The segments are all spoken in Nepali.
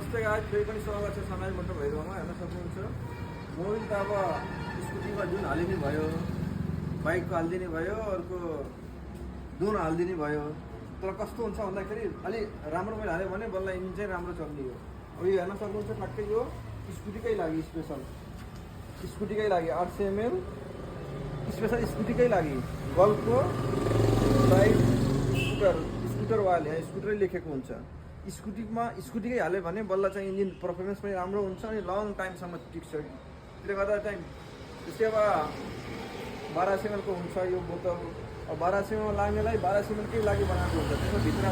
नमस्ते गाइस, फेरि पनि स्वागत छ समाज मोटर भइरहमा। हेर्न सक्नुहुन्छ मोबिल त अब स्कुटीमा जुन हालिदिने भयो, बाइकको हालिदिने भयो, अर्को दुन हालिदिने भयो। तर कस्तो हुन्छ भन्दाखेरि अलि राम्रो मोबाइल हाल्यो भने बल्ल इन्जिन चाहिँ राम्रो चल्ने हो। अब यो हेर्न सक्नुहुन्छ ठ्याक्कै यो स्कुटीकै लागि स्पेसल, स्कुटीकै लागि 800 ml स्पेसल स्कुटीकै लागि गल्फको साइड स्कुटर वाल यहाँ स्कुटरै लेखेको हुन्छ। स्कुटीकै हाल्यो भने बल्ल चाहिँ इन्जिन पर्फर्मेन्स पनि राम्रो हुन्छ अनि लङ टाइमसम्म टिक्छ। त्यसले गर्दा चाहिँ जस्तै अब 1200 ml को हुन्छ यो बोतल। अब 1200 ml लाग्नेलाई 1200 ml कै लागि बनाएको हुन्छ। त्यसको भित्र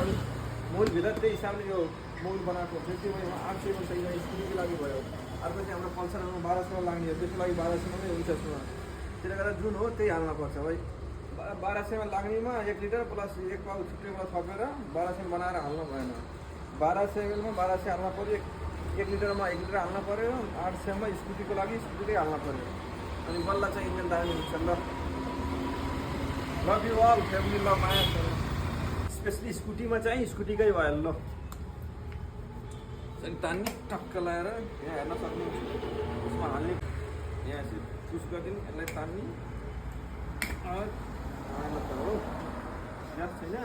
मोबिलभित्र त्यही हिसाबले यो मोबिल बनाएको हुन्छ। त्यो 800 ml चाहिँ स्कुटीकै लागि भयो। अर्को चाहिँ हाम्रो पल्सरमा 1200 ml लाग्ने हो, त्यसको लागि 1200 ml नै हुन्छ यसमा। त्यसले गर्दा जुन हो त्यही हाल्नुपर्छ। भाइ 1200 ml लाग्नेमा 1 लिटर प्लस 1 पाउ छुट्टैबाट थपेर 1200 ml बनाएर हाल्नु भएन। 1200 ml मा 1200 हाल्न पऱ्यो, 1 लिटरमा 1 लिटर हाल्न पऱ्यो, 800 मा स्कुटीको लागि स्कुटीकै हाल्न पऱ्यो। अनि बल्ल चाहिँ इन्जिन दामी हुन्छ। Love you all family, love माया। स्पेसली स्कुटीमा चाहिँ स्कुटीकै भयो। ल चाहिँ तान्ने टक्क लगाएर यहाँ हेर्न सक्नुहुन्छ। यसमा हाल्ने यहाँ चाहिँ पुस गरिदिने, यसलाई तान्ने हो ग्यास छैन।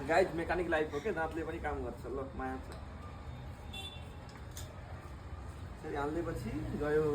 गाइज मेकानिक लाइफ हो क्या, दाँतले पनि काम गर्छ। ल माया छ। यसरी हाल्नेपछि गयो।